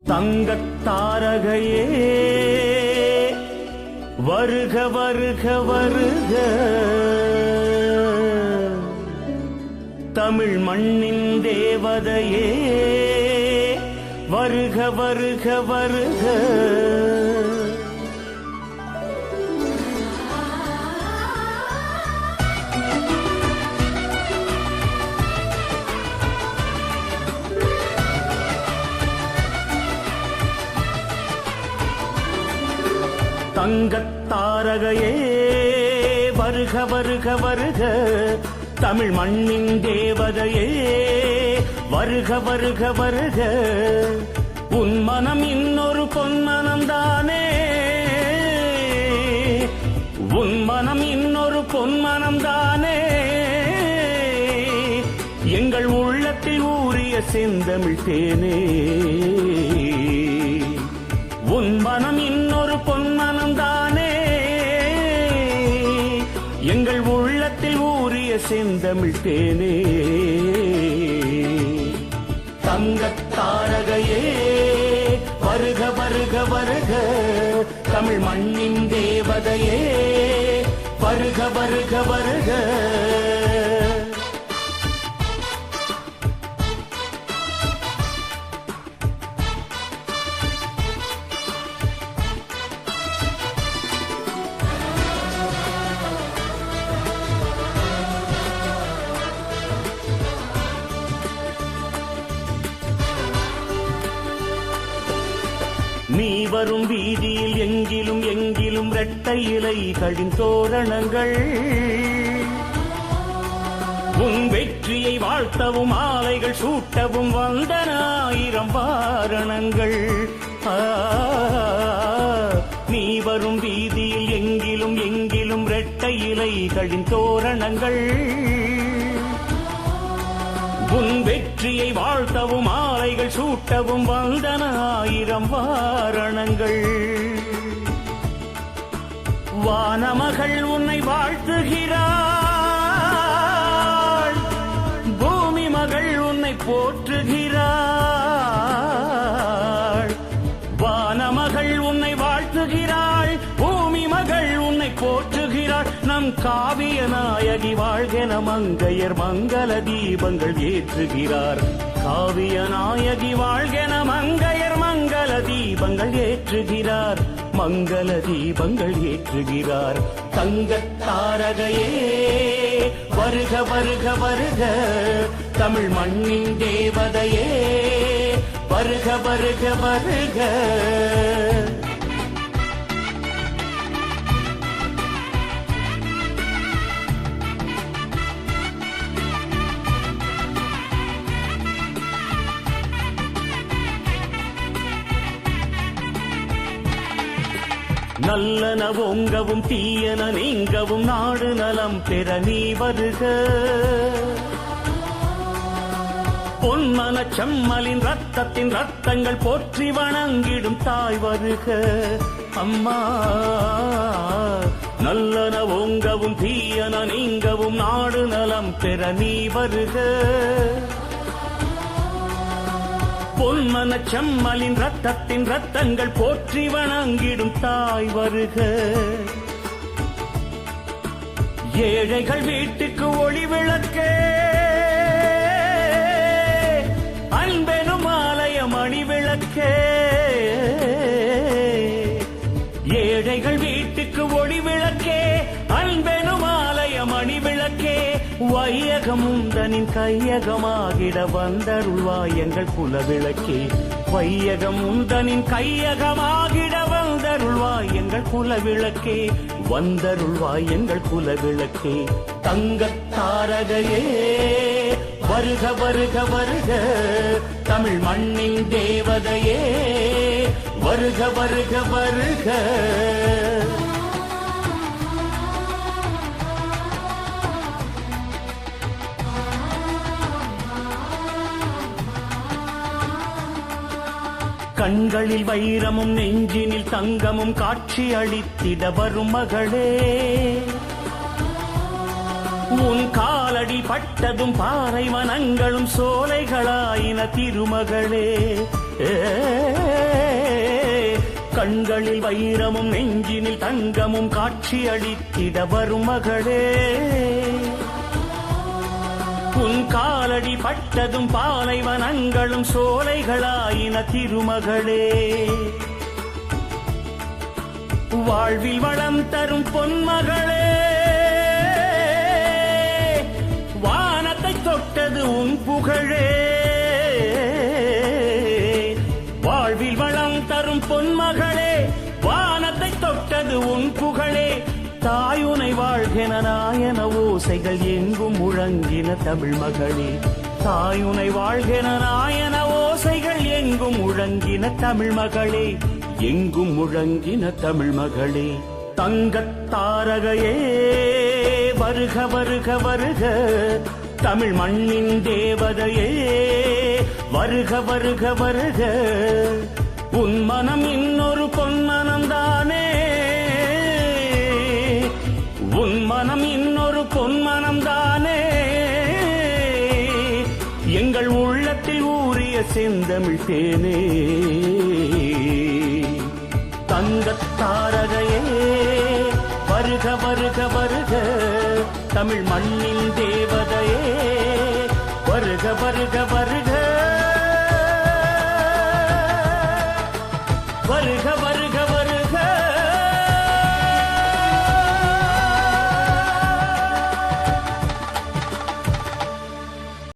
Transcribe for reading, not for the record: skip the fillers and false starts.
தங்கத் தாரகையே வருக வருக வருக, தமிழ் மண்ணின் தேவதையே வருக வருக வருக. தங்கத் தாரகையே வருக வருக வருக, தமிழ் மண்ணின் தேவதையே வருக வருக வருக. உன் மனம் இன்னொரு பொன்மனம்தானே, உன் மனம் இன்னொரு பொன்மனம்தானே, எங்கள் உள்ளத்தில் ஊறிய செந்தமிழ் தேனே. உன் மனம் இன்னொரு பொன்மனம்தானே, எங்கள் உள்ளத்தில் ஊறிய செந்தமிழ் தேனே. தங்கத் தாரகையே வருக வருக வருக, தமிழ் மண்ணின் தேவதையே வருக வருக வருக. நீ வரும் வீதியில் எங்கிலும் எங்கிலும் இரட்டை இலைகளின் தோரணங்கள், உன் வெற்றியை வாழ்த்தவும் ஆலைகள் சூட்டவும் வந்தன ஆயிரம் வாரணங்கள். நீ வரும் வீதியில் எங்கிலும் எங்கிலும் இரட்டை இலைகளின் தோரணங்கள், உன் வெற்றியை வாழ்த்தவும் ஆலைகள் சூட்டவும் வந்தன ஆயிரம் வாரணங்கள். வானமகள் உன்னை வாழ்த்துகிறாள், பூமி மகள் உன்னை போற்றுகிறாள். வானமகள் உன்னை வாழ்த்துகிறாள், பூமி மகள் உன்னை போற்றுகிறாள். நம் காவிய நாயகி வாழ்கென மங்கையர் மங்கள தீபங்கள் ஏற்றுகிறார். காவிய நாயகி வாழ்கென மங்கையர் மங்கள தீபங்கள் ஏற்றுகிறார், மங்கள தீபங்கள் ஏற்றுகிறார். தங்கத் தாரகையே வருக வருக வருக, தமிழ் மண்ணின் தேவதையே வருக வருக வருக. நல்லன ஓங்கவும் தீயன நீங்கவும் நாடு நலம் பெற நீ வருக. பொன்மன செம்மலின் ரத்தத்தின் ரத்தங்கள் போற்றி வணங்கிடும் தாய் வருக. அம்மா நல்லன ஓங்கவும் தீயன நீங்கவும் நாடு நலம் பெற நீ வருக. பொன்மன செம்மலின் ரத்தத்தின் ரத்தங்கள் போற்றி வணங்கிடும் தாய் வருக. ஏழைகள் வீட்டுக்கு ஒளி விளக்கே, அன்பெனும் ஆலயம் அணி விளக்கே. ஏழைகள் வீட்டுக்கு ஒளி விளக்கே, அன்பெனும் ஆலயம் அணி விளக்கே. வையகமும் தனின் கையகமாகிட வந்தருள்வாய் எங்கள் குலவிளக்கே. வையகமும் தனின் கையகமாகிட வந்தருள்வாய் எங்கள் குலவிளக்கே. வந்தருள்வாய் எங்கள் குலவிளக்கே. தங்கத் தாரகையே வருக வருக வருக, தமிழ் மண்ணின் தேவதையே வருக வருக வருக. கண்களில் வைரமும் நெஞ்சினில் தங்கமும் காட்சி அளித்திட வரும் மகளே. உன் காலடி பட்டதும் பாறை வனங்களும் சோலைகளாயின திருமகளே. கண்களில் வைரமும் நெஞ்சினில் தங்கமும் காட்சி அளித்திட வரும் மகளே. உன் காலடி பட்டதும் பாலைவனங்களும் சோலைகளாயின திருமகளே. வாழ்வில் வளம் தரும் பொன்மகளே, வானத்தை தொட்டது உன் புகழே. வாழ்வில் வளம் தரும் பொன்மகளே, வானத்தை தொட்டது உன் புகழே. தாயுனை வாழ்கென நாயன ஓசைகள் எங்கும் முழங்கின தமிழ் மகளே. தாயுனை வாழ்கென நாயன ஓசைகள் எங்கும் முழங்கின தமிழ் மகளே, எங்கும் முழங்கின தமிழ் மகளே. தங்கத் தாரகையே வருக வருக வருக, தமிழ் மண்ணின் தேவதையே வருக வருக வருக. உன் மனம் இன்னொரு பொன்மனம் தானே, உன் மனம் இன்னொரு பொன்மனம் தானே. எங்கள் உள்ளத்தில் ஊறிய செந்தமிழ் தேனே. தங்கத் தாரகையே வருக வருக வருக, தமிழ் மண்ணின் தேவதையே வருக வருக வருக வருக